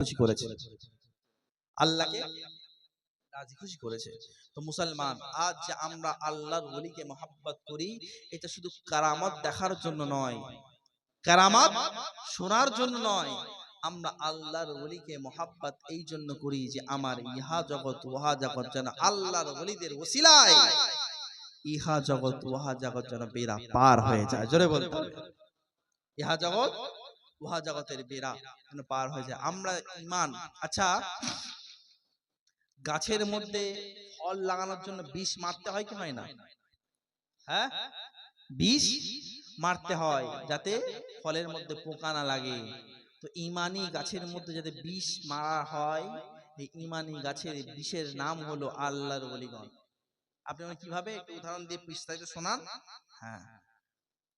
খুশি করেছে, আল্লাহকে রাজি খুশি করেছে। তো মুসলমান, আজ যে আমরা আল্লাহর ওলিকে মহব্বত করি, এটা শুধু কারামত দেখার জন্য নয়, কারামত শোনার জন্য নয়, আমরা আল্লাহর ওলিকে মহব্বত এই জন্য করি যে আমার ইহা জগৎ ওহা জগৎ যেন আল্লাহর ওলিদের ওসিলায় ইহা জগৎ ওহা জগৎ যেন বেড়া পার হয়ে যায়। জোরে বলতে হবে, ইহা জগৎ ওহা জগতের বেড়া যেন পার হয়ে যায়। আমরা ঈমান, আচ্ছা গাছের মধ্যে ফল লাগানোর জন্য বিষ মারতে হয় কি হয় না? হ্যাঁ, বিষ মারতে হয় যাতে ফলের মধ্যে পোকা না লাগে। তো ঈমানি গাছের মধ্যে যাতে বিষ মারা হয়, এই ঈমানি গাছের বিষের নাম হলো আল্লাহর ওলিগণ। আপনি কিভাবে একটু উদাহরণ দিয়ে বিস্তারিত শোনান। হ্যাঁ,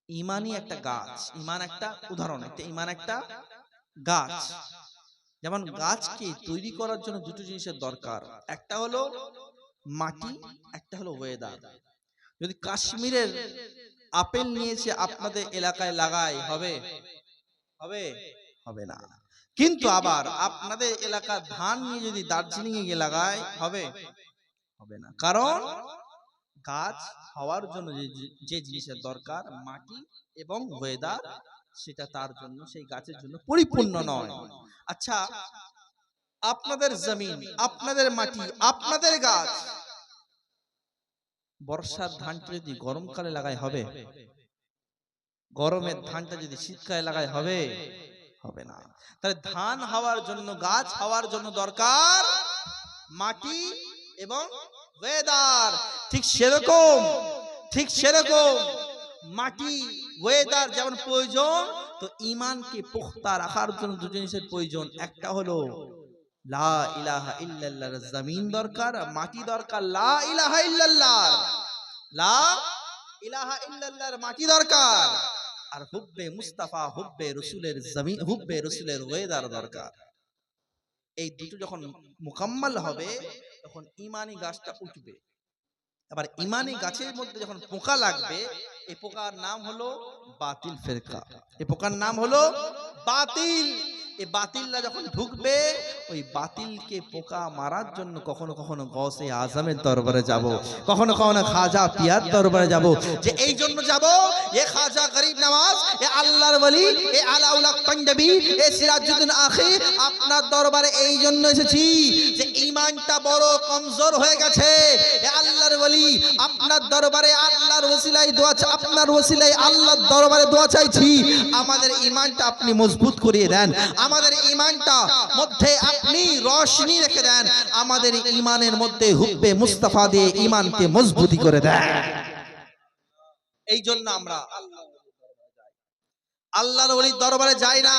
ঈমানি একটা গাছ, ঈমান একটা উদাহরণ, একটা ঈমান একটা গাছ। যেমন গাছকে তৈরি করার জন্য দুটো জিনিসের দরকার, একটা হলো মাটি, একটা হলো ওয়েদার। যদি কাশ্মীরের আপেল নিয়েছে আপনাদের এলাকায় লাগাই, হবে? হবে? হবে না। কিন্তু আবার আপনাদের এলাকার ধান নিয়ে যদি দার্জিলিং এ গিয়ে লাগায়, হবে? হবে না। কারণ গাছ হওয়ার জন্য যে জিনিসের দরকার, মাটি এবং ওয়েদার, সেটা তার জন্য, সেই গাছের জন্য পরিপূর্ণ নয়। আচ্ছা, আপনাদের জমিন, আপনাদের মাটি, আপনাদের গাছ, বর্ষার ধানটা যদি গরমকালে লাগাই, হবে? গরমের ধানটা যদি শীতকালে লাগাই, হবে? হবে না। তাহলে ধান হওয়ার জন্য, গাছ হওয়ার জন্য দরকার মাটি এবং ওয়েদার। ঠিক সেরকম মাটি ওয়েদার যেমন প্রয়োজন, তো ঈমানকে পুখতা রাখার জন্য দুটো জিনিসের প্রয়োজন। একটা হলো লা ইলাহা ইল্লাল্লাহর জমিন দরকার, মাটি দরকার। লা ইলাহা ইল্লাল্লাহর মাটি দরকার, আর হুব্বে মুস্তাফা, হুব্বে রাসূলের জমিন, হুব্বে রাসূলের ওয়েদার দরকার। এই দুটো যখন মুকাম্মাল হবে, তখন ঈমানি গাছটা উঠবে। আবার ঈমানি গাছের মধ্যে যখন পোকা লাগবে, এই পোকার নাম হলো বাতিল ফিরকা, এই পোকার নাম হলো বাতিল। এই বাতিলরা যখন ঢুকবে, ওই বাতিলকে পোকা মারার জন্য কখনো কখনো গৌসে আজমের দরবারে যাব, কখনো কখনো খাজা পিয়ার দরবারে যাব। যে এই জন্য যাব, এ খাজা গরিব নওয়াজ, এ আল্লাহর ওলি, এ আলাউল হক পাঞ্জাবি, এ সিরাজউদ্দিন আখি, আপনার দরবারে এই জন্য এসেছি যে ঈমানটা বড় কমজোর হয়ে গেছে। এ আল্লাহর ওলি, আপনার দরবারে আল্লাহর ওসিলায় দোয়া, আপনার ওসিলায় আল্লাহর দরবারে দোয়া চাইছি, আমাদের ঈমানটা আপনি মজবুত করিয়ে দেন, আমাদের ঈমানটা মধ্যে আপনি রোশনি রেখে দেন, আমাদের ঈমানের মধ্যে হুব্বে মুস্তাফা দিয়ে ঈমানকে মজবুতি করে দেন। এই জন্য আমরা আল্লাহর ওলির দরবারে যাই না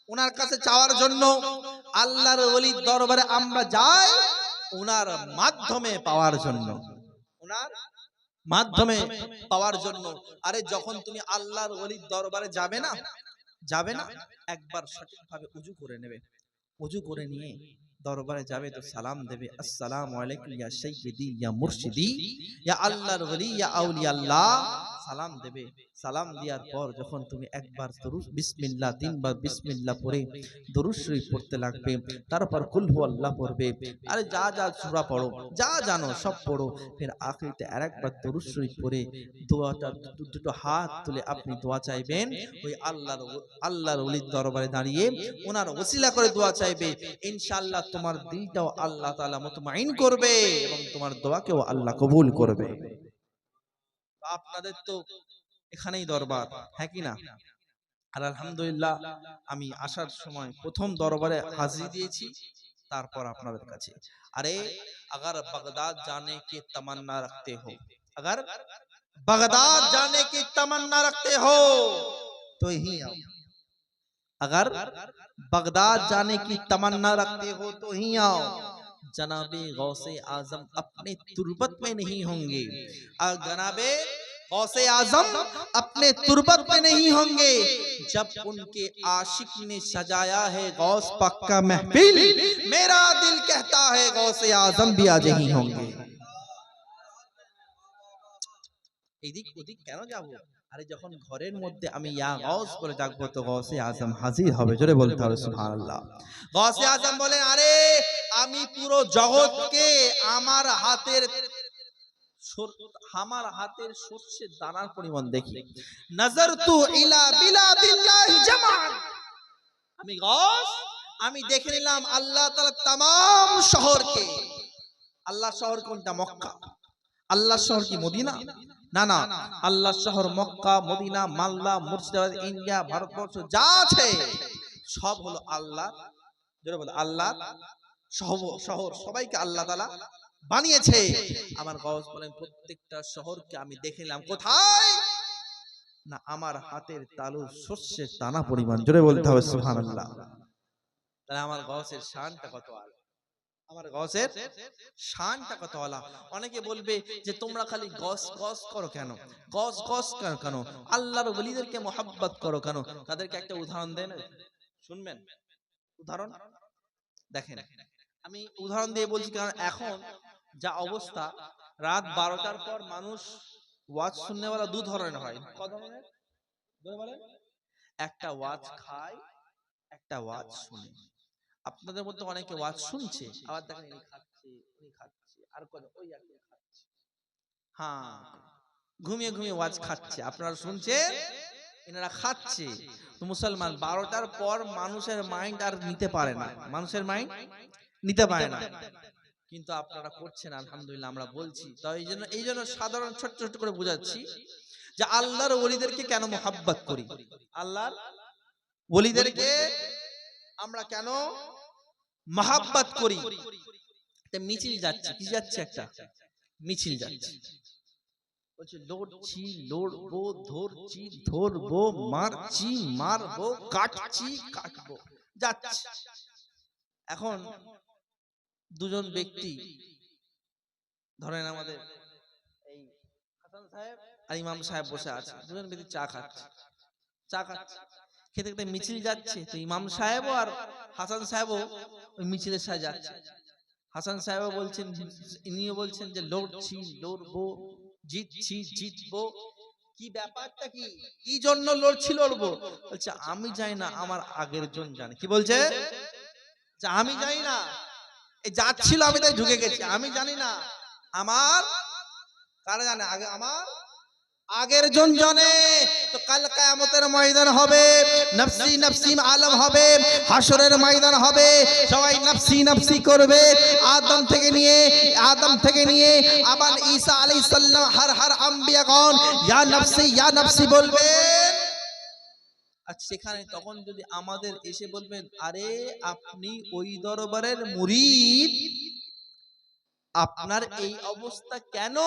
ওনার কাছে চাওয়ার জন্য, আল্লাহর ওলির দরবারে আমরা যাই ওনার মাধ্যমে পাওয়ার জন্য, ওনার মাধ্যমে পাওয়ার জন্য। আরে যখন তুমি আল্লাহর ওলির দরবারে যাবে না, একবার সঠিকভাবে উজু করে নেবে, উজু করে নিয়ে দরবারে যাবে তো সালাম দেবে, আসসালামু আলাইকুম ইয়া সাইয়্যিদি ইয়া মুর্শিদি ইয়া আল্লাহর ওলি ইয়া আউলিয়া আল্লাহ, সালাম দেবে। সালাম দেওয়ার পর যখন তুমি একবার দরুদ বিসমিল্লাহ, তিনবার বিসমিল্লাহ পড়ে দরুদ শরীফ পড়তে লাগবে, তারপর কুল হু আল্লাহ পড়বে, আরে যা যা সূরা পড়ো, যা জানো সব পড়ো, ফির আখিরিতে আরেকবার দরুদ শরীফ পড়ে দোয়াটা, দুটো হাত তুলে আপনি দোয়া চাইবেন, ওই আল্লাহর ওলির দরবারে দাঁড়িয়ে ওনার ওসিলা করে দোয়া চাইবে। ইনশাআল্লাহ তোমার দিলটাও আল্লাহ তাআলা মুতমাইন করবে এবং তোমার দোয়াকেও আল্লাহ কবুল করবে। আপনাদের তো এখানেই দরবার, হ্যাঁ কি না? আর আলহামদুলিল্লাহ, আমি আসার সময় প্রথম দরবারে হাজিরি দিয়েছি, তারপর আপনাদের কাছে। আরে अगर बगदाद जाने की तमन्ना रखते हो, अगर बगदाद जाने की तमन्ना रखते हो तो ही आओ, अगर बगदाद जाने की तमन्ना रखते हो तो ही आओ। जनाबे गौसे आजम अपने तुर्बत में नहीं होंगे, और जनाबे गौसे आजम अपने तुर्बत में नहीं होंगे, जब उनके आशिक ने सजाया है गौस पाक का महफिल, मेरा दिल कहता है गौसे आजम भी आज ही होंगे। এদিক ওদিক কেন যাব? আরে যখন ঘরের মধ্যে আমি ইয়া গাউস বলে ডাকবো তো গাউসে আজম হাজির হবে, জোরে বলতে হবে সুবহানাল্লাহ। গাউসে আজম বলেন, আরে আমি পুরো জগৎকে আমার হাতের সর্ষের দানার পরিমাণ দেখি। নাজারতু ইলা বিলাদিল্লাহি জামান, আমি গাউস আমি দেখে নিলাম আল্লাহ তাআলা तमाम শহরকে। আল্লাহ শহর কোনটা? মক্কা। আল্লাহ শহর কি মদিনা? না না, আল্লাহ শহর মক্কা, মদিনা, মালদা, মুর্শিদাবাদ, ইন্ডিয়া, ভারতবর্ষ যা আছে সব হলো আল্লাহ, জোরে বলো আল্লাহ শহর। সবাইকে আল্লাহ তাআলা বানিয়েছে। আমার গাউস বলেন প্রত্যেকটা শহরকে আমি দেখে নিলাম কোথায় না আমার হাতের তালুর সর্ষের দানা পরিমাণ, জোরে বলতে হবে সুবহানাল্লাহ। তাহলে আমার গাউসের শানটা কত আলা, আমার গাউসের শানটা কত আলা। অনেকে বলবে যে তোমরা খালি গস গস করো কেন, গস গস কেন, আল্লাহর ওলিদেরকে মোহাব্বত করো কেন? তাদেরকে একটা উদাহরণ দেন, শুনবেন উদাহরণ। দেখেন আমি উদাহরণ দিয়ে বলছি, কারণ এখন যা অবস্থা, রাত 12টার পর মানুষ ওয়াজ শুননেওয়ালা দু ধরনের হয়। ক ধরনের? বলেন। একটা ওয়াজ খায়, একটা ওয়াজ শুনে। আপনাদের মধ্যে অনেকে ওয়াজ শুনছে, আবার দেখেন ইনি খাচ্ছে, উনি খাচ্ছে, আর ওই একজন খাচ্ছে। হ্যাঁ, ঘুমিয়ে ঘুমিয়ে ওয়াজ খাচ্ছে, আপনারা শুনছেন, এনারা খাচ্ছে। তো মুসলমান 12টার পর মানুষের মাইন্ড আর নিতে পারে না, মানুষের মাইন্ড নিতে পারে না, কিন্তু আপনারা করছেন আলহামদুলিল্লাহ, আমরা বলছি। তো এই জন্য সাধারণ ছোট ছোট করে বোঝাচ্ছি যে আল্লাহর ওলিদেরকে কেন মোহাব্বত করি, আল্লাহর ওলিদেরকে আমরা কেন মোহাব্বত করি। মিছিল যাচ্ছে, কি যাচ্ছে? একটা মিছিল যাচ্ছে, বলছে লড়ছি লড়বো, ধরছি ধরবো, মারছি মারবো, কাটছি কাটবো, যাচ্ছে। এখন দুজন ব্যক্তি, ধরেন আমাদের এই হাসান সাহেব আর ইমাম সাহেব বসে আছে, দুজন ব্যক্তি চা খাচ্ছে, খেতে খেতে মিছিল যাচ্ছে। তো ইমাম সাহেবও আর হাসান সাহেবও ওই মিছিলের সাথে যাচ্ছে। হাসান সাহেবও বলছেন, ইনিও বলছেন যে লড়ছি লড়বো, জিতছি জিতবো। কি ব্যাপারটা কি, কি জন্য লড়ছি লড়বো? বলছে আমি জানি না, আমার আগের জন জানে। কি বলছে? যে আমি জানি না, এই যাচ্ছিল আমি তাই ঢুকে গেছি, আমি জানি না, আমার কারা জানে? আগে আমার আগের জন জানে। তো কাল কিয়ামতের ময়দান হবে, নফসি নফসি আলম হবে, হাসরের ময়দান হবে, সবাই নফসি নফসি করবে। আদম থেকে নিয়ে আবার ঈসা আলাইহিস সালাম, হর আম্বিয়াগণ ইয়া নফসি বলবে। আর সেখানে তখন যদি আমাদের এসে বলবেন, আরে আপনি ওই দরবারের মুরিদ, আপনার এই অবস্থা কেন?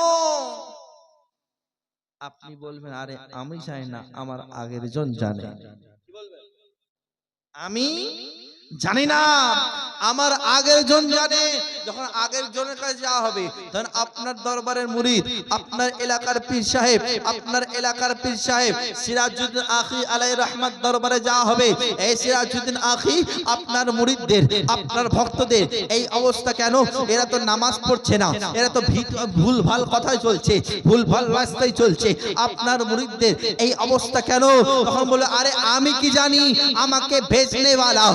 আপনি বলবেন, আরে আমি জানি না, আমার আগের জন জানে। আমি জানি না, আমার আগের জন জানে। যখন আগের জনের কাছে যাওয়া হবে, তখন আপনার দরবারের মুরিদ, আপনার এলাকার পীর সাহেব সিরাজউদ্দিন আখি আলাইহির রহমত দরবারে যাওয়া হবে। এই সিরাজউদ্দিন আখি আপনার মুরিদদের, আপনার ভক্তদের এই অবস্থা কেন? এরা তো নামাজ পড়ছে না, এরা তো ভুলভাল কথাই চলছে, ভুলভাল রাস্তায় চলছে, আপনার মুরিদদের এই অবস্থা কেন? তখন বলে, আরে আমি কি জানি, আমাকে भेजने वाला,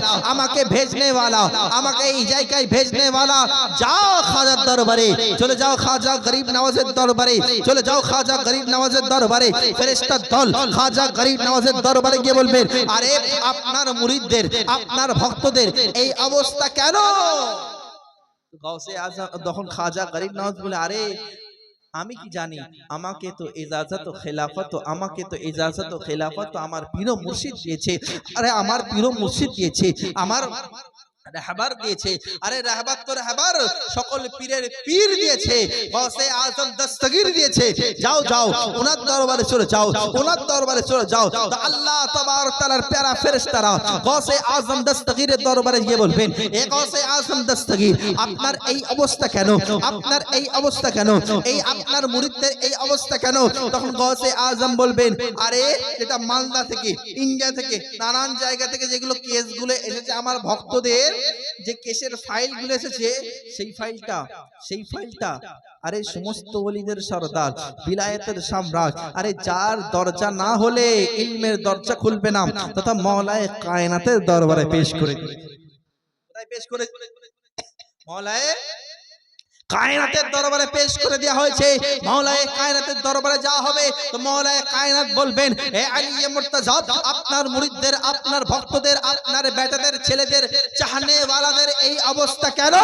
আমাকে এই জায়গায় भेजने वाला। যাও খাজার দরবারে চলে যাও, খাজা গরিব নওয়াজের দরবারে চলে যাও, খাজা গরিব নওয়াজের দরবারে। ফেরেশতার দল খাজা গরিব নওয়াজের দরবারে গিয়ে বলবেন, আরে আপনার মুরিদদের, আপনার ভক্তদের এই অবস্থা কেন? গাউসে আজম তখন খাজা গরিব নওয়াজ বলে, আরে আমি কি জানি, আমাকে তো ইজাজত ও খেলাফত, আমার পীর ও মুর্শিদ দিয়েছে। আরে আমার পীর ও মুর্শিদ দিয়েছে, আমার রাহবার দিয়েছে। আরে রাহবার তো রাহবার, সকল পীরের পীর দিয়েছে, গাউসে আজম দস্তগীর দিয়েছে। যাও যাও ওনার দরবারে চলে যাও, তো আল্লাহ তাবারক তাআলার প্যারা ফেরেশতারা গাউসে আজম দস্তগীরের দরবারে গিয়ে বলবেন, এ গাউসে আজম দস্তগীর, আপনার এই অবস্থা কেন? এই আপনার মুরিদদের এই অবস্থা কেন? তখন গাউসে আজম বলবেন, আরে এটা মালদা থেকে, ইন্ডিয়া থেকে, নানান জায়গা থেকে যেগুলো কেসগুলো এসেছে আমার ভক্তদের, যে কেসের ফাইলগুলো এসেছে সেই ফাইলটা আরে সমস্ত ওলিদের সরদার, বিলায়েতের সম্রাট, আরে যার দরজা না হলে ইলমের দরজা খুলবে না, তথা মাওলায়ে কায়নাতের দরবারে পেশ করে দিয়েছে। কোথায় পেশ করে? মাওলায়ে কায়নাতের দরবারে পেশ করে দেওয়া হয়েছে। মাওলায়ে কায়নাতের দরবারে যাওয়া হবে তো মাওলায়ে কায়নাত বলবেন, হে আলী মুর্তজা, আপনার মুরিদদের, আপনার ভক্তদের, আপনার বেটাদের, ছেলেদের, চাহনেওয়ালাদের এই অবস্থা কেন?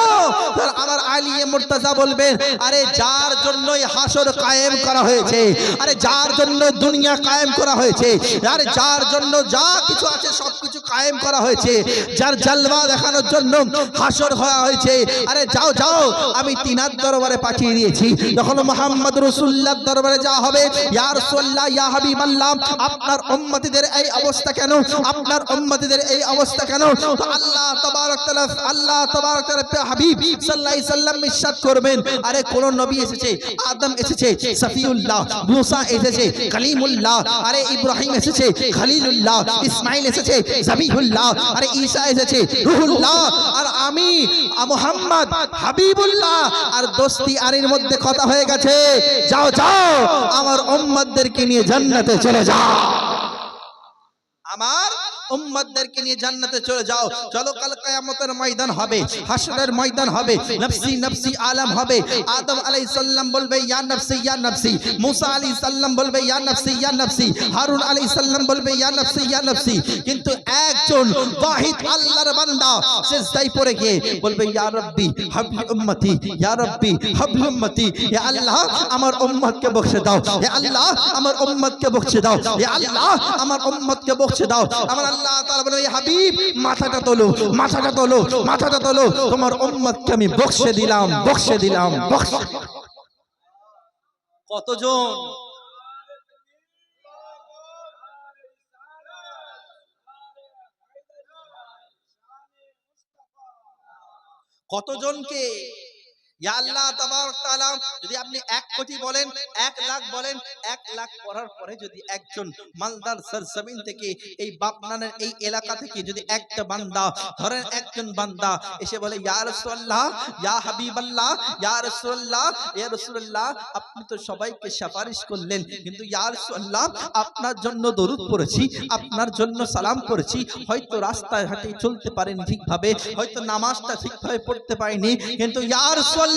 আমার আলী মুর্তজা বলবেন, আরে যার জন্যই হাসর কায়েম করা হয়েছে, আরে যার জন্য দুনিয়া কায়েম করা হয়েছে, আরে যার জন্য যা কিছু আছে সবকিছু কায়েম করা হয়েছে, যার জালওয়া দেখানোর জন্য হাসর হওয়া হয়েছে, আরে যাও যাও, আমি তিনার দরবারে পাঠিয়ে দিয়েছি। যখন মুহাম্মদ রাসূলুল্লাহর দরবারে যাওয়া হবে, ইয়া রাসূলুল্লাহ, ইয়া হাবিবাল্লাহ, আপনার উম্মতিদের এই অবস্থা কেন? আপনার উম্মতিদের এই অবস্থা কেন? তো আল্লাহ তাবারক তাআলা, আল্লাহ তাবারক তাআলা হাবিব সাল্লাল্লাহু আলাইহি সাল্লাম ইরশাদ করবেন, আরে কোন নবী এসেছে, আদম এসেছে, সফিউল্লাহ, মুসা এসেছে, কালিমুল্লাহ, আরে ইব্রাহিম এসেছে, খলিলুল্লাহ, ইসমাঈল এসেছে, জবিহুল্লাহ, আরে ঈসা এসেছে, রূহুল্লাহ, আর আমি মুহাম্মদ হাবিবুল্লাহ, আর দোস্তি আরির মধ্যে কথা হয়ে গেছে। যাও যাও, আমার উম্মতদেরকে নিয়ে জান্নাতে চলে যাও, আমার উম্মতদেরকে নিয়ে জান্নাতে চলে যাও। চলো, কাল কিয়ামতের ময়দান হবে, হাসরের ময়দান হবে, নফসি নফসি আলম হবে। আদম আলাইহিস সালাম বলবে ইয়া নফসি ইয়া নফসি, মুসা আলাইহিস সালাম বলবে ইয়া নফসি ইয়া নফসি, হারুন আলাইহিস সালাম বলবে ইয়া নফসি ইয়া নফসি। কিন্তু একজন ওয়াহিদ আল্লাহর বান্দা সিজদায় পড়ে গিয়ে বলবে ইয়া রাব্বি হাবলি উম্মতি, ইয়া রাব্বি হাবলি উম্মতি, হে আল্লাহ আমার উম্মতকে বখশে দাও, হে আল্লাহ আমার উম্মতকে বখশে দাও, হে আল্লাহ আমার উম্মতকে বখশে দাও। আমার আল্লাহ তাআলা বলে, হাবিব মাথাটা তোলো, মাথাটা তোলো, মাথাটা তোলো, তোমার উম্মতকে আমি বখশে দিলাম, বখশে দিলাম, বখশে। কতজন কতজনকে ইয়া আল্লাহ তাবারক তাআলা, যদি আপনি 1 কোটি বলেন, 1 লাখ বলেন, 1 লাখ পড়ার পরে যদি একজন মালদার সরজমিন থেকে, এই বাপনানের এই এলাকা থেকে যদি একটা বান্দা, ধরেন একজন বান্দা এসে বলে ইয়া রাসূলুল্লাহ, ইয়া হাবিবাল্লাহ, ইয়া রাসূলুল্লাহ, ইয়া রাসূলুল্লাহ, আপনি তো সবাইকে সুপারিশ করলেন, কিন্তু ইয়া রাসূলুল্লাহ আপনার জন্য দরুদ পড়েছি, আপনার জন্য সালাম করেছি, হয়তো রাস্তায় হাঁটে চলতে পারেন ঠিকভাবে, হয়তো নামাজটা ঠিকভাবে পড়তে পারিনি, কিন্তু ইয়া রাসূলুল্লাহ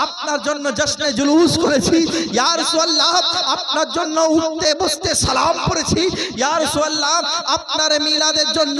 আপনার জন্য জশ্নে জুলুস করেছি, ইয়া রাসূলুল্লাহ আপনার জন্য উঠতে বসতে সালাম করেছি, ইয়া রাসূলুল্লাহ আপনার মিলাদের জন্য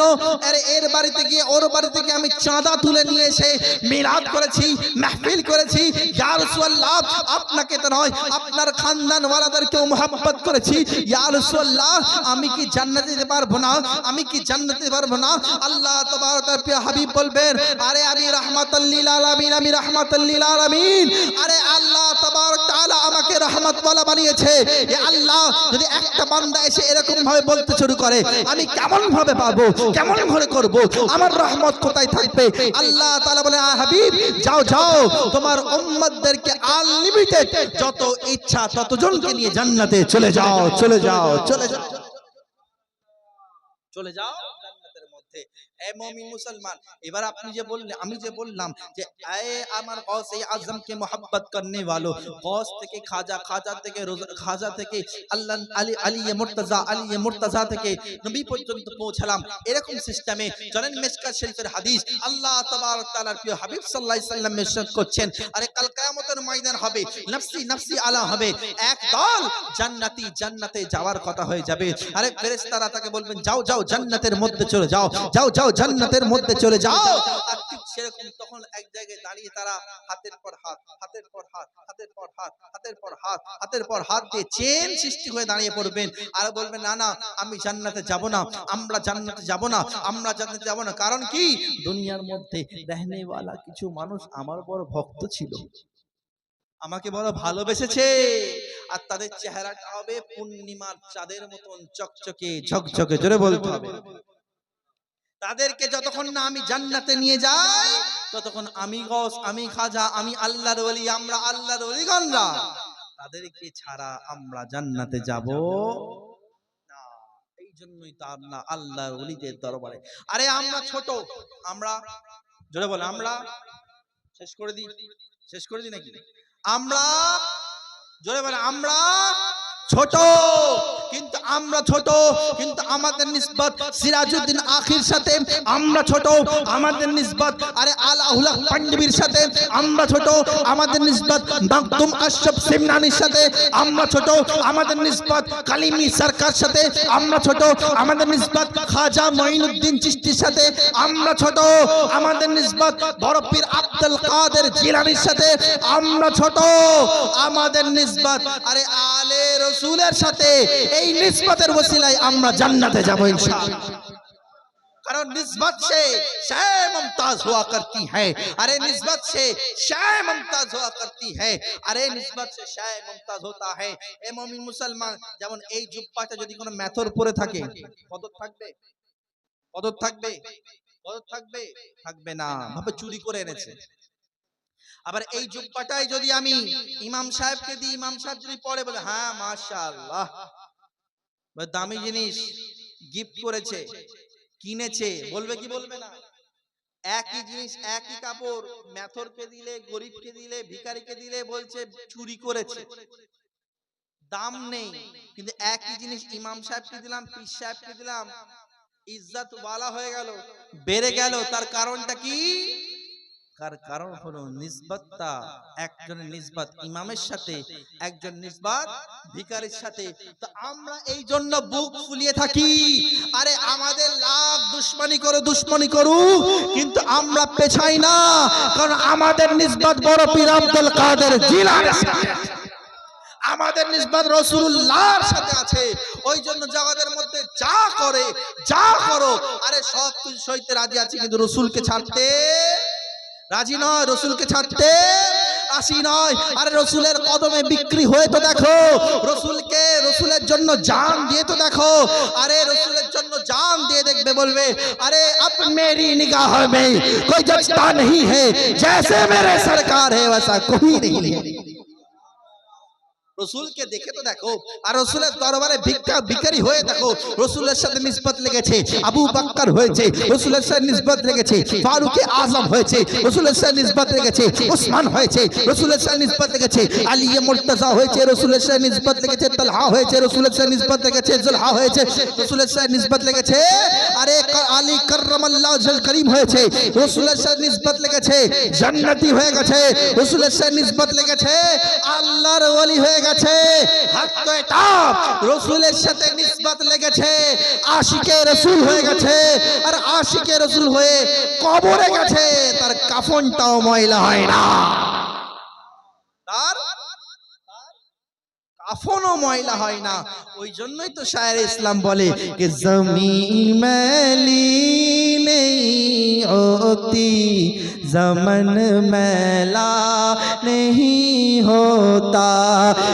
এর বাড়িতে গিয়ে ওর বাড়িতে গিয়ে আমি চাঁদা তুলে নিয়ে এসে মিলাদ করেছি, মাহফিল করেছি, ইয়া রাসূলুল্লাহ আপনাকে তো নয় আপনার খানদান ওয়ালাদেরকেও মুহাব্বত করেছি, ইয়া রাসূলুল্লাহ আমি কি জান্নাতে যেতে পারবো না? আমি কি জান্নাতে যেতে পারবো না? আল্লাহ তাবারক তাআলা প্রিয় হাবিব বলবেন, আরে আমি রাহমাতাল লিল আলামিন, আমি রাহমাতাল লিল আলামিন, আরে আল্লাহ তাবারক তাআলা আমাকে রহমত ওয়ালা বানিয়েছে। এ আল্লাহ, যদি একটা বান্দা এসে এরকম ভাবে বলতে শুরু করে, আমি কেমন ভাবে পাবো, কেমন ভাবে করব, আমার রহমত কোথায় থাকবে? আল্লাহ তাআলা বলে, হাবিব যাও যাও, তোমার উম্মতদেরকে আনলিমিটেড যত ইচ্ছা ততজনকে নিয়ে জান্নাতে চলে যাও, চলে যাও, চলে যাও, চলে যাও জান্নাতের মধ্যে। এ মুমিন মুসলমান, এবার আপনি যে বললেন, আমি যে বললাম যে এ আমার গৌসে আজম কে मोहब्बत करने वालों, গৌস থেকে খাজা, খাজা থেকে খাজা থেকে আল্লাহ আলী, আলী মুর্তজা, আলী মুর্তজা থেকে নবী পর্যন্ত পৌঁছালাম, এরকম সিস্টেমে চলেন। মিশকাত শরীফের হাদিস, আল্লাহ তাবারক তাআলার প্রিয় হাবিব সাল্লাল্লাহু আলাইহি সাল্লাম ইরশাদ করছেন, আরে কাল কিয়ামতের ময়দান হবে, নফসি নফসি আলা হবে, এক দল জান্নাতি জান্নাতে যাওয়ার কথা হয়ে যাবে, আরে ফেরেশতারা তাকে বলবেন যাও যাও জান্নাতের মধ্যে চলে যাও, যাও যাও জান্নাতের মধ্যে চলে যাও। আর ঠিক সেরকম তখন এক জায়গায় দাঁড়িয়ে তারা হাতের পর হাত, হাতের পর হাত, হাতের পর হাত, হাতের পর হাত, হাতের পর হাত দিয়ে চেন সৃষ্টি হয়ে দাঁড়িয়ে পড়বেন, আর বলবেন না না আমি জান্নাতে যাব না, আমরা জান্নাতে যাব না, আমরা জান্নাতে যাব না। কারণ কি? দুনিয়ার মধ্যে রহনেওয়ালা কিছু মানুষ আমার বড় ভক্ত ছিল, আমাকে বড় ভালোবেসেছে, আর তাদের চেহারাটা হবে পূর্ণিমার চাঁদের মতন চকচকে ঝকঝকে, জোরে বলতে হবে। তাদেরকে যতক্ষণ না আমি জান্নাতে নিয়ে যাই, ততক্ষণ আমি গৌস, আমি খাজা, আমি আল্লাহর ওলি, আমরা আল্লাহর ওলিগণরা, তাদেরকে ছাড়া আমরা জান্নাতে যাব না। এই জন্যই তো আমরা আল্লাহর ওলিদের দরবারে, আরে আমরা ছোট, আমরা জোরে বলে আমরা শেষ করে দিই, শেষ করে দিই নাকি? আমরা জোরে বলে আমরা ছোট, কিন্তু আমরা ছোট, কিন্তু আমাদের নিসবত সিরাজউদ্দিন আখির সাথে আমরা ছোট, আমাদের নিসবত আরে আলাউল্লাহ পাঞ্জাবির সাথে আমরা ছোট, আমাদের নিসবত মাকদুম আশরাফ সিমনানির সাথে আমরা ছোট, আমাদের নিসবত কালিমি সরকার সাথে আমরা ছোট, আমাদের নিসবত খাজা মঈনুদ্দিন চিশতির সাথে আমরা ছোট, আমাদের নিসবত বড় পীর আব্দুল কাদের জিলানীর সাথে আমরা ছোট, আমাদের নিসবত আরে আলে রাসূলের সাথে এই নিসবতের ওসিলায় আমরা জান্নাতে যাব ইনশাআল্লাহ। কারণ নিসবত से शाय मुमताज हुआ करती है, अरे निस्बत से शाय मुमताज हुआ करती है, अरे निस्बत से शाय मुमताज होता है। এ মুমিন মুসলমান, যেমন এই জুব্বাটা যদি কোনো মেথর পরে থাকে কদর থাকবে? কদর থাকবে? কদর থাকবে? থাকবে না, ভাবে চুরি করে এনেছে। আবার এই জুব্বাটাই যদি আমি ইমাম সাহেবকে দিই, ইমাম সাহেব যদি পড়ে বলে হ্যাঁ মাশাআল্লাহ, দামি জিনিস গিফট করেছে, কিনেছে, বলবে কি বলবে না? একই জিনিস একই কাপড় মেথরকে দিলে, গরিবকে দিলে, ভিখারিকে দিলে বলছে চুরি করেছে, দাম নেই। কিন্তু একই জিনিস ইমাম সাহেবকে দিলাম, পীর সাহেবকে দিলাম, ইজ্জত ওয়ালা হয়ে গেল, বেড়ে গেল। তার কারণটা কি? কারণ হলো নিসবতটা, একজনের নিসবত ইমামের সাথে, একজন নিসবত ভিখারির সাথে। তো আমরা এই জন্য বুক ফুলিয়ে থাকি, আরে আমাদের লাখ দুশ্মনী করুক, কিন্তু আমরা পেছাই না, কারণ আমাদের নিসবত বড় পীর আব্দুল কাদের জিলানীর সাথে, আমাদের নিসবত রাসূলুল্লাহর সাথে আছে। ওই জন্য জগতের মধ্যে যা করে যা করো, আরে সব কিছু সইতে রাজি আছি, কিন্তু রাসূলকে ছাড়তে রাজি নয়, রসুলকে ছাড়তে রাজি নয়। আরে রসুলের কদমে বিক্রি হয়ে তো দেখো, রসুলকে রসুলের জন্য জান দিয়ে তো দেখো, আরে রসুলের জন্য জান দিয়ে দেখবে, বলবে আরে अब मेरी निगाह में कोई जचता नहीं है, जैसे मेरे सरकार है वैसा कोई नहीं है। রসুলকে দেখে তো দেখো, আর রসুলের দরবারে ভিখারি হয়ে দেখো। রসুলের সাথে নিসবত লেগেছে আবু বকর হয়েছে, রসুলের সাথে নিসবত লেগেছে ফারুকে আজম হয়েছে, রসুলের সাথে নিসবত লেগেছে উসমান হয়েছে, রসুলের সাথে নিসবত লেগেছে আলী মুর্তজা হয়েছে, রসুলের সাথে নিসবত লেগেছে তালহা হয়েছে, রসুলের সাথে নিসবত লেগেছে জুলহা হয়েছে, রসুলের সাথে নিসবত লেগেছে আরে আলী কাররামাল্লাহু ওয়াজহুল করিম হয়েছে, রসুলের সাথে নিসবত লেগেছে জান্নাতি হয়ে গেছে, রসুলের সাথে নিসবত লেগেছে আল্লাহর ওলি হয়ে গেছে। রসুলের সাথে নিসবত লেগেছে আশিকে রসুল হয়ে গেছে, আর আশিকে রসুল হয়ে কবরে গেছে, তার কাফনটাও ময়লা হয় না, তার কাফনও ময়লা হয় না। ওই জন্যই তো শায়ের ইসলাম বলে कि ज़मीं मैली नहीं होती, ज़मन मैला नहीं होता,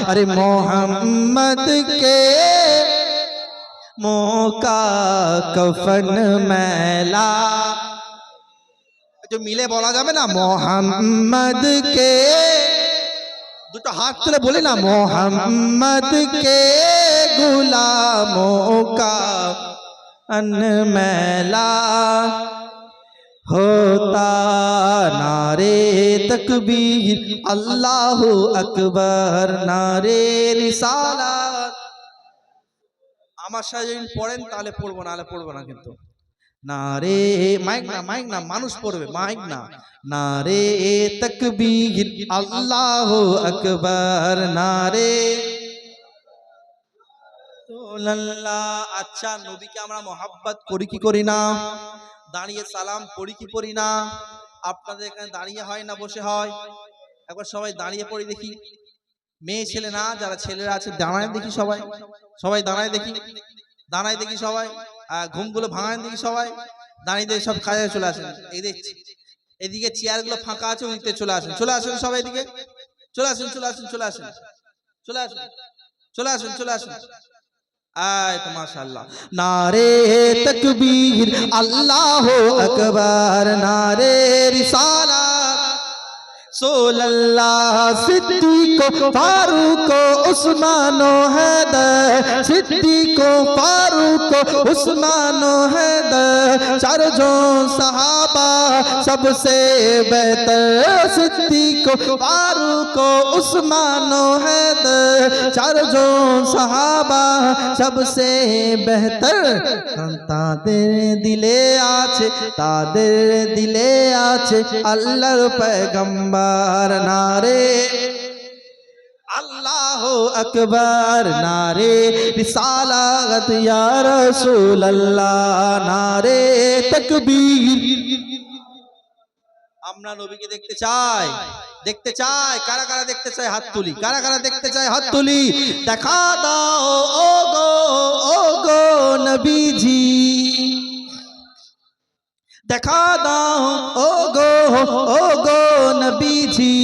अरे मोहम्मद के मुँह का कफन मैला। जो मिले बोला जाए ना मोहम्मद के, দুটো হাত তুলে বলি না मोहम्मद के गुलामों का अन मैला होता, नारे तकबीर अल्लाह আকবার, নারে রিসালাত। আমার সাথে যদি পড়েন তাহলে পড়বো, নাহলে পড়বো না। কিন্তু নারে মাইক না মানুষ পড়বে, মাইক না। নারে তাকবীর আল্লাহ আকবার, নারে রাসূলুল্লাহ। আচ্ছা, নবীকে আমরা মহব্বত করি কি করি না? দাঁড়িয়ে সালাম পড়ি কি পড়ি না? আপনাদের এখানে দাঁড়িয়ে হয় না বসে হয়? একবার সবাই দাঁড়িয়ে পড়ি দেখি। মেয়ে ছেলে না, যারা ছেলেরা আছে দাঁড়ায় দেখি, সবাই দাঁড়ায় দেখি, সবাই ঘুমগুলো ভাঙায় দেখি, সবাই দাঁড়িয়ে দেখি, সব কাজে চলে আসেন। এই দেখছি এদিকে চেয়ার গুলো ফাঁকা আছে, ওইদিকে চলে আসেন সবাই, এদিকে চলে আসেন। আয় তো মাশাআল্লাহ। নারে তাকবীর আল্লাহু আকবার, নারে রিসালাত, सोल्लाह सिद्दीको फारूको उस्मानो हैदर, सिद्दीक फारूक उस्मान हैदर चारों सहाबा सबसे बेहतर सिद्दीक फारूक उस्मान हैदर चारों सहाबा सबसे बेहतर তাদের দিলে আছে আল্লাহর পয়গম্বর নারে আল্লাহু আকবার নারে রিসালাত ইয়া রাসূলুল্লাহ নারে তাকবীর। আমরা নবীকে দেখতে চাই কারা কারা দেখতে চায় হাত তুলি, কারা কারা দেখতে চায় হাত তুলি। দেখা দাও ও গো নবীজি, দেখা দাও ও গো নবীজি,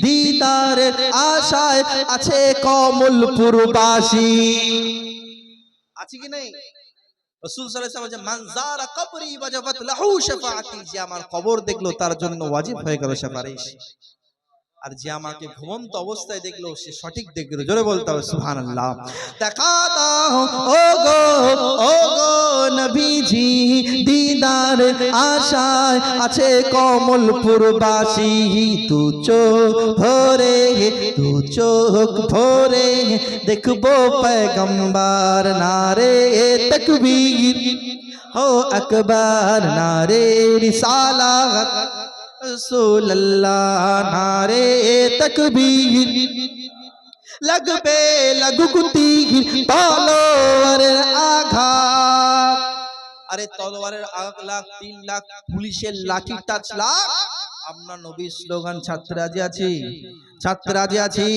দিদারের আশায় আছে কমলপুরবাসী। আছে কি নাই? রাসূল সাল্লাল্লাহু আলাইহি ওয়াসাল্লাম মান যারা কবরি ওয়াজাবাত লাহু শাফাআতি, যে আমার কবর দেখলো তার জন্য ওয়াজিব হয়ে গেল সুপারিশ। আর যে আমাকে ঘুমন্ত অবস্থায় দেখলো সে সঠিক দেখলো। জোরে বলতে হবে সুবহানাল্লাহ। দেখা দাও ও গো নবীজি, দিদার আশায় আছে কমলপুরবাসী। তু চোখ ভরে দেখবো পয়গম্বর নারে তাকবীর हो আকবার নারে রিসালাত রাসূলুল্লাহ নারে তাকবীর। লাগবে লাগুতি তলোয়ারের আঘাত, আরে তলোয়ারের আঘাত 3 লাখ পুলিশের লাঠি টাচ লাখ। আমরা নবীর স্লোগান ছাত্র রাজি আছি।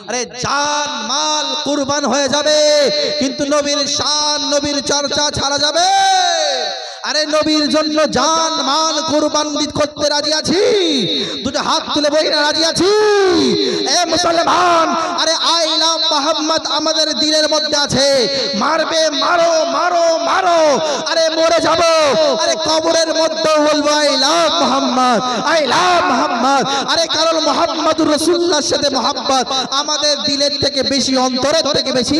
আরে জান মাল কুরবান হয়ে যাবে, কিন্তু নবীর শান নবীর চর্চা ছাড়া যাবে। আরে নবীর জন্য জান মাল কুরবান করতে রাজি আছি। দুটো হাত তুলে বইরা রাজি আছি। এ মুসলমান, আরে আই লাভ মুহাম্মদ আমাদের দিলের মধ্যে আছে। মারবে মারো মারো মারো, আরে মরে যাব, আরে কবরের মধ্যে বলবো I love Muhammad, I love Muhammad. আরে কারণ মুহাম্মদুর রাসূলুল্লাহর সাথে মুহাব্বত আমাদের দিলের থেকে বেশি, অন্তরের থেকে বেশি,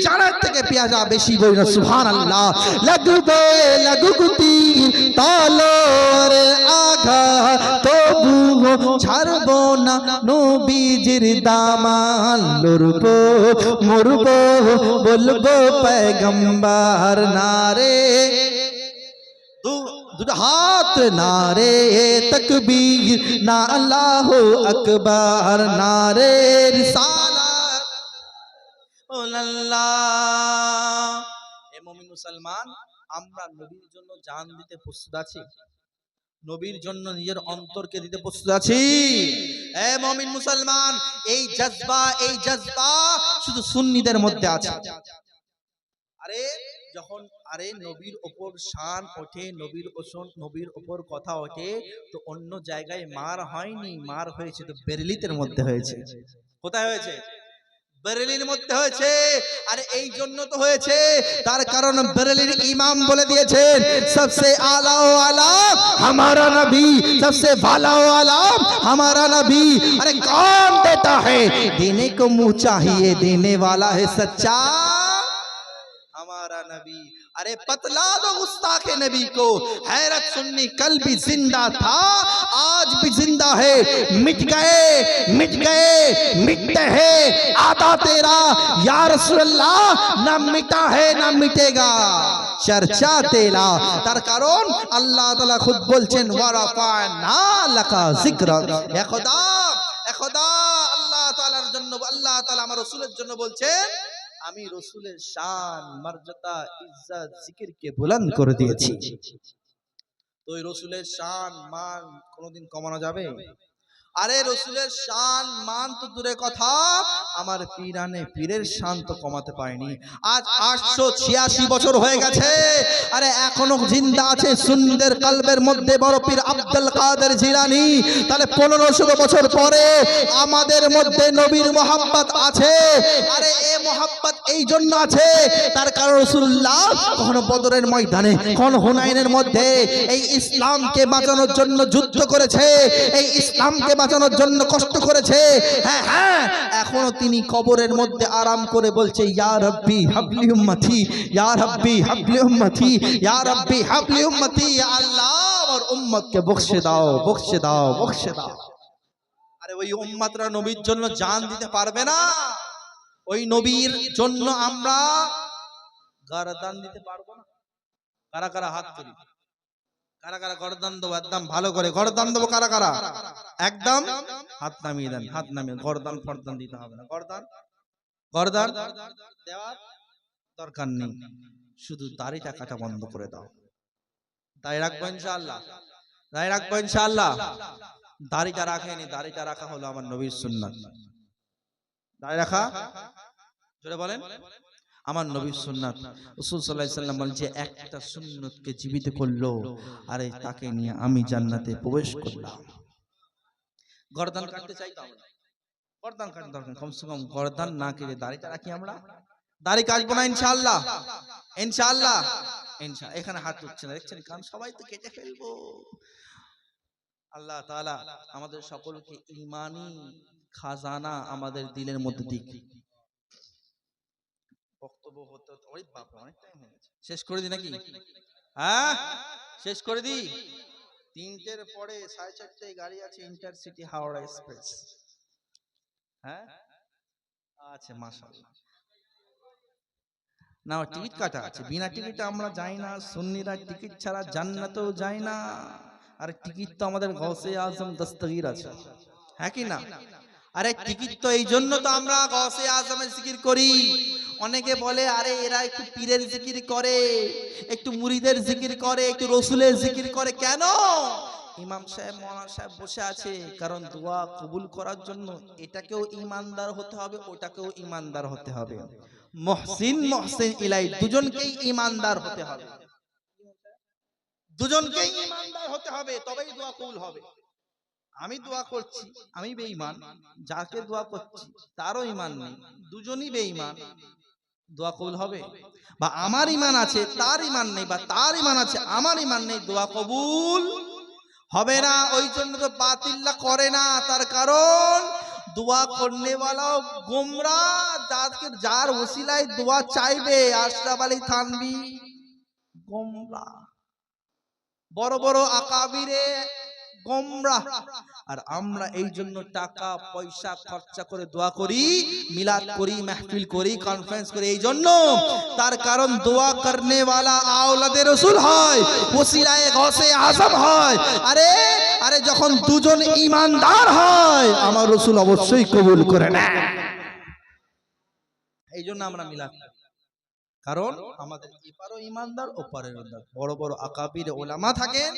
জানের থেকে পেঁয়াজা বেশি। বইনা সুবহানাল্লাহ। লাগবে লাগুতি তলোয়ার আঘাত, তবুও ছাড়বো না নবীজির দামান। লড়বো মরবো বলবো পয়গম্বর নারে, দুটো হাত নারে তাকবীর না আল্লাহু আকবার নারে রিসালাত আল্লাহ। এ মুমিন মুসলমান, আমরা নবীর জন্য জান দিতে প্রস্তুত আছি? নবীর জন্য নিজের অন্তরকে দিতে প্রস্তুত আছি? এ মুমিন মুসলমান, এই জজবা শুধু সুন্নিদের মধ্যে আছে। আরে যখন নবীর ওপর শান ওঠে, নবীর ওপর কথা ওঠে, তো অন্য জায়গায় মার হয়নি, মার হয়েছে তো বেরেলিতের মধ্যে হয়েছে। কোথায় হয়েছে? বেরেলির মধ্যে হয়েছে। আরে এই জন্য তো হয়েছে, তার কারণ বেরেলির ইমাম বলে দিয়েছেন সবসে আলা ওয়ালা हमारा नबी, सबसे वाला वाला हमारा नबी। अरे कौन देता है? देने को मुंह चाहिए, देने वाला है सच्चा हमारा नबी। अरे बतला दो गुस्ताखे नबी को, हैरत सुन्नी कल भी जिंदा था आज भी जिंदा है। मिट गए मिटते हैं आदा तेरा या रसूलल्लाह, ना मिटा है ना मिटेगा चर्चा तेरा। तार कारण अल्लाह ताला खुद बोलছেন ওয়ারাফা'না লাকা যিকরাক। এ খোদা আল্লাহ তাআলার জন্য, আল্লাহ তাআলা আমার রাসূলের জন্য বলছেন আমি রাসূলের শান মর্যাদা ইজ্জত জিকিরকে বুলন্দ করে দিয়েছি। তো এই রাসূলের শান মান কোনোদিন কমানো যাবে? আরে রাসূলের শান মান তো দূরে কথা, আমার পীরের শান তো কমাতে পারেনি। আজ 886 বছর হয়ে গেছে, আরে এখনো জিন্দা আছে সুন্নিদের কলবের মধ্যে বড় পীর আব্দুল কাদের জিলানী। তাহলে 1500 বছর পরে আমাদের মধ্যে নবীর মোহাব্বত আছে। আরে এই মোহাব্বত এই জন্য আছে, তার কারণ রাসূলুল্লাহ কখনো বদরের ময়দানে, কখনো হুনাইনের মধ্যে এই ইসলামকে বাঁচানোর জন্য যুদ্ধ করেছে, এই ইসলামকে বাঁচানোর জন্য কষ্ট করেছে, হ্যাঁ হ্যাঁ, এখনো তিনি কবরের মধ্যে আরাম করে বলছে, ইয়া রাব্বি হাবলি উম্মতি, ইয়া রাব্বি হাবলি উম্মতি, ইয়া রাব্বি হাবলি উম্মতি, আল্লাহ আমার উম্মতকে বখশে দাও, বখশে দাও, বখশে দাও। আরে ওই উম্মতরা নবীর জন্য জান দিতে পারবে না? ওই নবীর জন্য আমরা গর্দান দিতে পারবো না? কারা কারা হাত তুলি, কারা কারা গর্দান দেবো? একদম ভালো করে গর্দান দেবো। কারা কারা একদম হাত নামিয়ে দেন, হাত নামিয়ে। গর্দান ফর্দান দিতে হবে না, গর্দান গর্দান দেওয়ার দরকার নেই, শুধু দাড়িটা কাটা বন্ধ করে দাও। দাড়ি রাখবো ইনশাআল্লাহ, দাড়ি রাখবো ইনশাআল্লাহ। দাড়িটা রাখেনি, দাড়িটা রাখা হলো আমার নবীর সুন্নাত। দাড়ি রাখা জোরে বলেন আমার নবীর সুন্নাত। রাসূল সাল্লাল্লাহু আলাইহি ওয়াসাল্লাম বলেন যে একটা সুন্নতকে জীবিত করলো, আরে তাকে নিয়ে আমি জান্নাতে প্রবেশ করলাম। গর্দান কাটতে চাইতাম, গর্দান কাটতে দরকার, কমসে কম গর্দান না কেটে দাড়িটা রাখি আমরা। দাড়ি কাটবো না ইনশাআল্লাহ, ইনশাআল্লাহ, ইনশাআল্লাহ। এখানে হাত উঠছে না, দেখছেন? কারণ সবাই তো কেটে ফেলবো। আল্লাহ তাআলা আমাদের সকলকে ঈমানি খাজানা আমাদের দিলের মধ্যে দিক। বক্তব্য হতে ওই বাপ অনেক টাইম হয়ে গেছে, শেষ করে দি নাকি? হ্যাঁ শেষ করে দি। 3টের পরে 4:30টায় গাড়ি আছে, ইন্টারসিটি হাওড়া এক্সপ্রেস। হ্যাঁ আচ্ছা মাশাআল্লাহ। না টিকিট কাটা আছে, বিনা টিকিটে আমরা যাই না। সুন্নিরা টিকিট ছাড়া জান্নাতেও যায় না। আর টিকিট তো আমাদের গৌসে আজম দস্তগীর আছে, হ্যাঁ কি না? আরে টিকিট তো এই জন্য তো আমরা গৌসে আজমের জিকির করি। অনেকে বলে আরে এরা একটু পীরের জিকির করে, একটু মুরিদের জিকির করে, একটু রসুলের জিকির করে। কেন? ইমাম সাহেব মৌলানা সাহেব বসে আছে, কারণ দোয়া কবুল করার জন্য এটাকেও ঈমানদার হতে হবে, ওটাকেও ঈমানদার হতে হবে। মুহসিন মুহসিন ইলাই দুজনকেই ঈমানদার হতে হবে, দুজনকেই ঈমানদার হতে হবে, তবেই দোয়া কবুল হবে। আমি দোয়া করছি, আমি বেঈমান, যাকে দোয়া করছি তারও ঈমান নেই, দুজনই বেঈমান, দোয়া কবুল হবে? বা আমার ঈমান আছে তার ঈমান নেই, বা তার ঈমান আছে আমার ঈমান নেই, দোয়া কবুল হবে না। ওই জন্য তো বাতিল্লা করে না, তার কারণ দোয়া করনেওয়ালাও গোমরাহ, যার ওসিলায় দোয়া চাইবে আশরাফ আলী থানভী গোমরাহ, বড় বড় আকাবিরে গোমরাহ। আর আমরা এই জন্য টাকা পয়সা খরচা করে দোয়া করি, মিলাদ করি, মাহফিল করি, কনফারেন্স করি, এই জন্য। তার কারণ দোয়া করনে वाला আওলাদে রাসূল হয়, ওসিলায়ে গৌসে আজম হয়। আরে আরে যখন দুজন ঈমানদার হয়, আমার রাসূল অবশ্যই কবুল করে নেয়। এই জন্য আমরা মিলাদ করি, কারণ আমাদের এপারও ঈমানদার, ওপারের ঈমানদার, বড় বড় আকাবির উলামা থাকেন,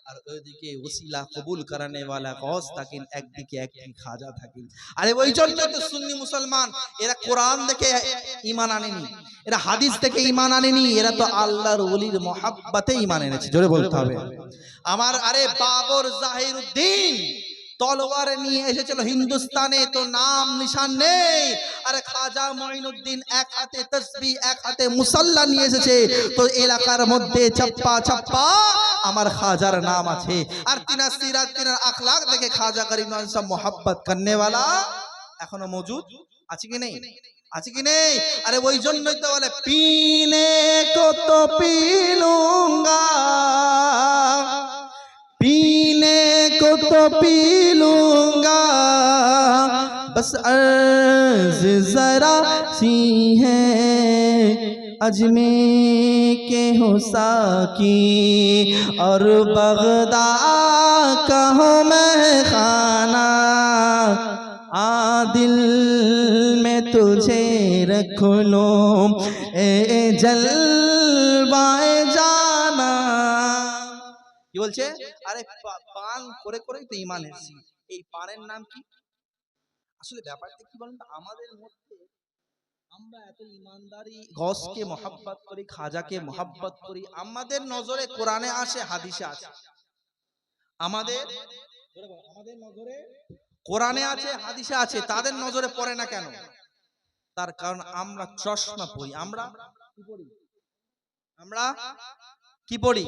আর ওইদিকে ওসিলা কবুল করানে वाला গৌস থাকেন, একদিকে একদিকে খাজা থাকেন। আরে ওই জন্য তো সুন্নি মুসলমান এরা কোরআন দেখে ঈমান আনেনি, এরা হাদিস থেকে ঈমান আনেনি, এরা তো আল্লাহর ওলির মহব্বতে ঈমান এনেছে। জোরে বলতে হবে আমার। আরে বাবর জাহিরউদ্দিন তলোয়ার নিয়ে এসেছিল হিন্দুস্তানে, তো নাম নিশান নেই। আরে খাজা মঈনুদ্দিন এক হাতে তাসবিহ এক হাতে মুসাল্লা নিয়ে এসেছে, তো এলাকার মধ্যে চাপ্পা চাপ্পা আমার খাজার নাম আছে। আর তিনার সিরাত তিনার আখলাক দেখে খাজা গরিব নওয়াজ সব মোহাব্বত করনে वाला এখনো মौजूद আছে কি নেই? আছে কি নেই? আরে ওই জন্যই তো বলে পীনে কো তো পী লूंगा, पीने को तो पी लूंगा, बस अर्ज जरा सी है अजमेर के हो साकी, और बगदाद का हो मैं खाना, आदिल में तुझे रख लो ए जलवाए जाना। কি বলছে? আরে পান করে করেই তো ঈমান এসেছে। এই পানের নাম কি? আসলে ব্যাপারটা কি বলেন তো, আমাদের মধ্যে আমরা এত ঈমানদারি, গৌসকে মহব্বত করি, খাজাকে মহব্বত করি, আমাদের নজরে কোরআনে আসে, হাদিসে আছে। আমাদের নজরে কোরআনে আছে, হাদিসে আছে, তাদের নজরে পড়ে না কেন? তার কারণ আমরা চশমা পরি। আমরা কি পড়ি? আমরা কি পড়ি?